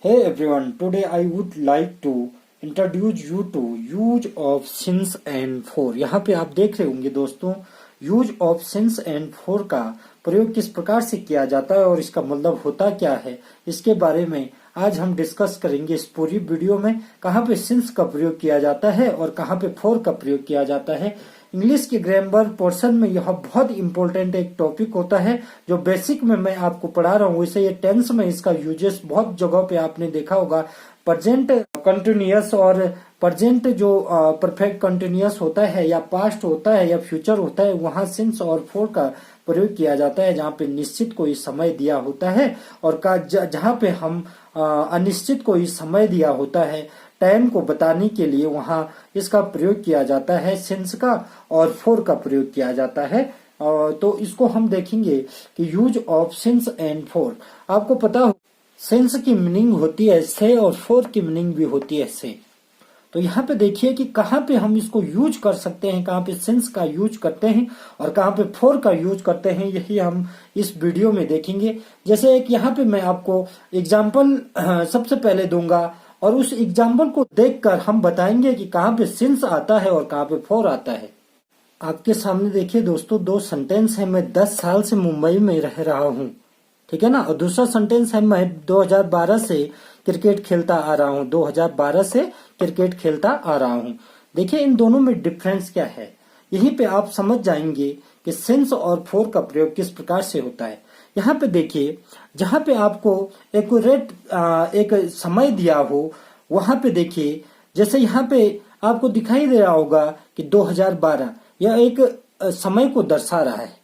Hey everyone, today I would like to introduce you to use of since and for। यहाँ पे आप देख रहे होंगे दोस्तों, use of since and four का प्रयोग किस प्रकार से किया जाता है और इसका मतलब होता क्या है, इसके बारे में आज हम डिस्कस करेंगे इस पूरी वीडियो में। कहाँ पे सिंस का प्रयोग किया जाता है और कहाँ पे फोर का प्रयोग किया जाता है। इंग्लिश के ग्रामर पोर्शन में यह बहुत इंपॉर्टेंट एक टॉपिक होता है जो बेसिक में मैं आपको पढ़ा रहा हूँ। वैसे ये टेंस में इसका यूजेस बहुत जगह पे आपने देखा होगा। प्रेजेंट कंटिन्यूअस और प्रेजेंट जो परफेक्ट कंटिन्यूअस होता है या पास्ट होता है या फ्यूचर होता है, वहां सिंस और फोर का प्रयोग किया जाता है जहाँ पे निश्चित कोई समय दिया होता है और जहाँ पे हम अनिश्चित कोई समय दिया होता है टाइम को बताने के लिए वहां इसका प्रयोग किया जाता है सिंस का और फोर का प्रयोग किया जाता है। तो इसको हम देखेंगे कि use of since and four. आपको पता हो सिंस की मीनिंग होती है से और फोर की मीनिंग भी होती है से। तो यहाँ पे देखिए कि कहाँ पे हम इसको यूज कर सकते हैं, कहाँ पे सिंस का यूज करते हैं और कहाँ पे फोर का यूज करते हैं, यही हम इस वीडियो में देखेंगे। जैसे एक यहाँ पे मैं आपको एग्जाम्पल सबसे पहले दूंगा और उस एग्जाम्पल को देखकर हम बताएंगे कि कहाँ पे सिंस आता है और कहाँ पे फोर आता है। आपके सामने देखिए दोस्तों, दो सेंटेंस है। मैं 10 साल से मुंबई में रह रहा हूँ, ठीक है ना। और दूसरा सेंटेंस है मैं 2012 से क्रिकेट खेलता आ रहा हूँ, 2012 से क्रिकेट खेलता आ रहा हूँ। देखिए इन दोनों में डिफरेंस क्या है, यहीं पे आप समझ जाएंगे कि सिंस और फोर का प्रयोग किस प्रकार से होता है। यहाँ पे देखिए, जहाँ पे आपको एक्यूरेट एक समय दिया हो, वहां पे देखिए जैसे यहाँ पे आपको दिखाई दे रहा होगा कि 2012 यह एक समय को दर्शा रहा है,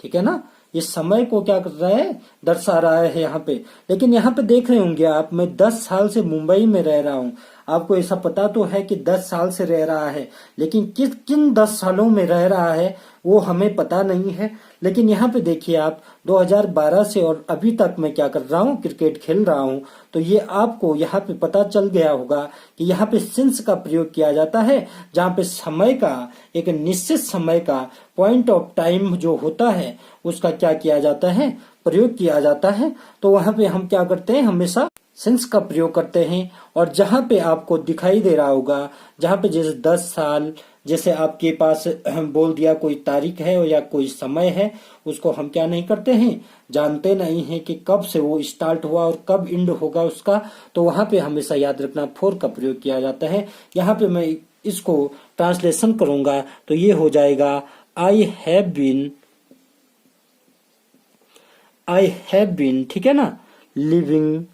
ठीक है ना। ये समय को क्या कर रहा है, दर्शा रहा है यहाँ पे। लेकिन यहाँ पे देख रहे होंगे आप, मैं 10 साल से मुंबई में रह रहा हूँ। आपको ऐसा पता तो है कि 10 साल से रह रहा है, लेकिन किन 10 सालों में रह रहा है वो हमें पता नहीं है। लेकिन यहाँ पे देखिए आप, 2012 से और अभी तक मैं क्या कर रहा हूँ, क्रिकेट खेल रहा हूँ। तो ये आपको यहाँ पे पता चल गया होगा कि यहाँ पे सिंस का प्रयोग किया जाता है, जहाँ पे समय का, एक निश्चित समय का, पॉइंट ऑफ टाइम जो होता है उसका क्या किया जाता है, प्रयोग किया जाता है। तो वहां पे हम क्या करते हैं, हमेशा सिंस का प्रयोग करते हैं। और जहां पे आपको दिखाई दे रहा होगा, जहां पे जैसे 10 साल, जैसे आपके पास बोल दिया कोई तारीख है या कोई समय है, उसको हम क्या नहीं करते हैं, जानते नहीं है कि कब से वो स्टार्ट हुआ और कब एंड होगा उसका। तो वहां पे हमेशा याद रखना फोर का प्रयोग किया जाता है। यहाँ पे मैं इसको ट्रांसलेशन करूंगा तो ये हो जाएगा आई हैव बीन, ठीक है ना। लिविंग,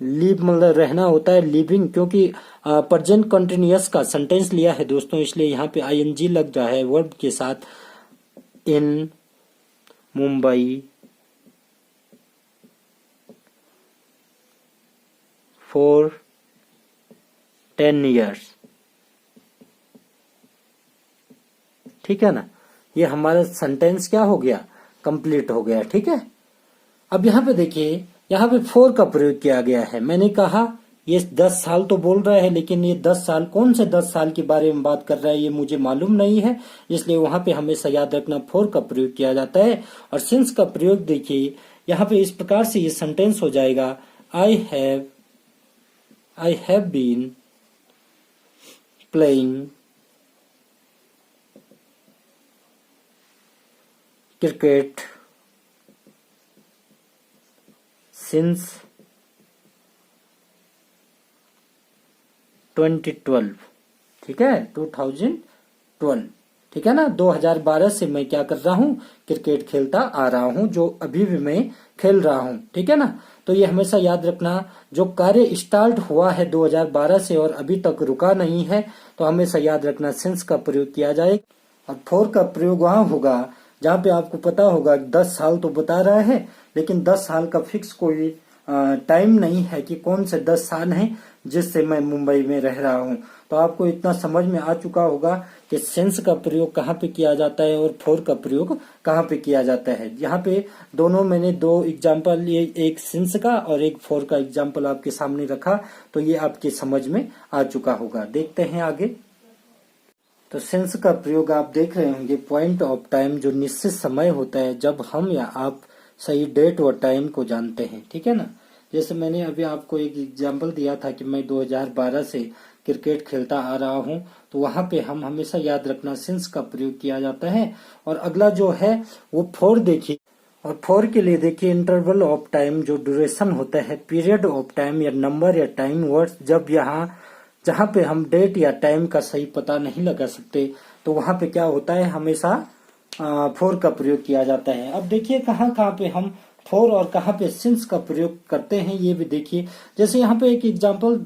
लिव मतलब रहना होता है, लिविंग क्योंकि प्रेजेंट कंटिन्यूअस का सेंटेंस लिया है दोस्तों, इसलिए यहाँ पे आईएनजी लग रहा है वर्ब के साथ। इन मुंबई फॉर 10 years, ठीक है ना। ये हमारा सेंटेंस क्या हो गया, कंप्लीट हो गया, ठीक है। अब यहाँ पे देखिए, यहाँ पे फोर का प्रयोग किया गया है। मैंने कहा ये 10 साल तो बोल रहा है, लेकिन ये 10 साल कौन से 10 साल के बारे में बात कर रहा है ये मुझे मालूम नहीं है, इसलिए वहां पे हमेशा याद रखना फोर का प्रयोग किया जाता है। और सिंस का प्रयोग देखिए यहाँ पे इस प्रकार से ये सेंटेंस हो जाएगा, I have been playing cricket since 2012, ठीक है, 2012, ठीक है ना। 2012 से मैं क्या कर रहा हूँ, क्रिकेट खेलता आ रहा हूँ, जो अभी भी मैं खेल रहा हूँ, ठीक है ना। तो ये हमेशा याद रखना, जो कार्य स्टार्ट हुआ है 2012 से और अभी तक रुका नहीं है, तो हमेशा याद रखना सिंस का प्रयोग किया जाए। और फोर का प्रयोग वहां होगा जहाँ पे आपको पता होगा 10 साल तो बता रहा है, लेकिन 10 साल का फिक्स कोई टाइम नहीं है कि कौन से 10 साल हैं जिससे मैं मुंबई में रह रहा हूँ। तो आपको इतना समझ में आ चुका होगा कि सिंस का प्रयोग कहाँ पे किया जाता है और फोर का प्रयोग कहाँ पे किया जाता है। यहाँ पे दोनों मैंने दो एग्जाम्पल, ये एक सिंस का और एक फोर का एग्जाम्पल आपके सामने रखा, तो ये आपके समझ में आ चुका होगा। देखते हैं आगे। तो सिंस का प्रयोग आप देख रहे होंगे, पॉइंट ऑफ टाइम, जो निश्चित समय होता है जब हम या आप सही डेट और टाइम को जानते हैं, ठीक है ना। जैसे मैंने अभी आपको एक एग्जाम्पल दिया था कि मैं 2012 से क्रिकेट खेलता आ रहा हूं, तो वहां पे हम हमेशा याद रखना सिंस का प्रयोग किया जाता है। और अगला जो है वो फॉर देखिए, और फॉर के लिए देखिए इंटरवल ऑफ टाइम, जो ड्यूरेशन होता है, पीरियड ऑफ टाइम या नंबर या टाइम वर्ड्स, जब जहां पे हम डेट या टाइम का सही पता नहीं लगा सकते तो वहां पे क्या होता है, हमेशा फॉर का प्रयोग किया जाता है। अब देखिए कहाँ कहाँ पे हम फॉर और कहाँ पे सिंस का प्रयोग करते हैं ये भी देखिए। जैसे यहाँ पे एक एग्जांपल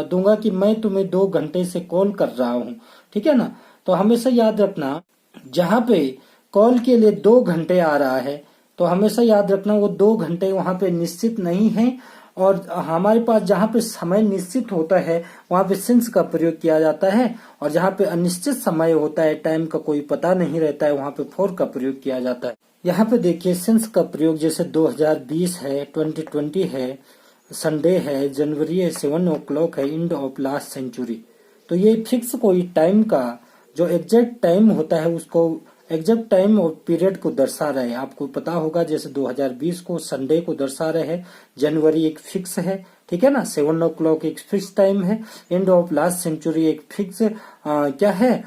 दूंगा कि मैं तुम्हें 2 घंटे से कॉल कर रहा हूँ, ठीक है ना। तो हमेशा याद रखना जहां पे कॉल के लिए 2 घंटे आ रहा है तो हमेशा याद रखना वो 2 घंटे वहां पे निश्चित नहीं है, और हमारे पास जहां पे समय निश्चित होता है वहां पे सिंस का प्रयोग किया जाता है, और जहां पे अनिश्चित समय होता है, टाइम का कोई पता नहीं रहता है, वहां पे फॉर का प्रयोग किया जाता है। यहाँ पे देखिए सिंस का प्रयोग जैसे 2020 है, 2020 है, संडे है, जनवरी है, 7 o'clock है, एंड ऑफ लास्ट सेंचुरी। तो ये फिक्स कोई टाइम का जो एग्जैक्ट टाइम होता है उसको, एग्जैक्ट टाइम और पीरियड को दर्शा रहे हैं। आपको पता होगा जैसे 2020 को संडे को दर्शा रहे हैं, जनवरी एक फिक्स है, ठीक है ना, 7 o'clock एक फिक्स टाइम है, एंड ऑफ लास्ट सेंचुरी एक फिक्स क्या है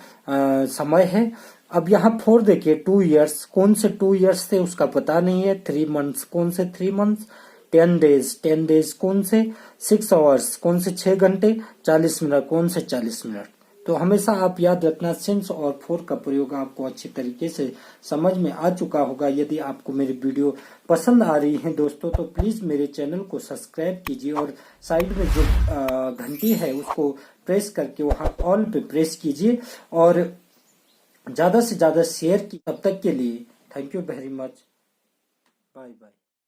समय है। अब यहाँ 4 देखिए, 2 years, कौन से 2 years थे उसका पता नहीं है, 3 months, कौन से 3 months, 10 days कौन से, 6 hours कौन से 6 घंटे, 40 मिनट कौन से 40 मिनट। तो हमेशा आप याद रखना सिंस और फॉर का प्रयोग आपको अच्छी तरीके से समझ में आ चुका होगा। यदि आपको मेरी वीडियो पसंद आ रही है दोस्तों तो प्लीज मेरे चैनल को सब्सक्राइब कीजिए, और साइड में जो घंटी है उसको प्रेस करके वहां ऑल पे प्रेस कीजिए, और ज्यादा से ज्यादा शेयर की। तब तक के लिए thank you very much, bye bye.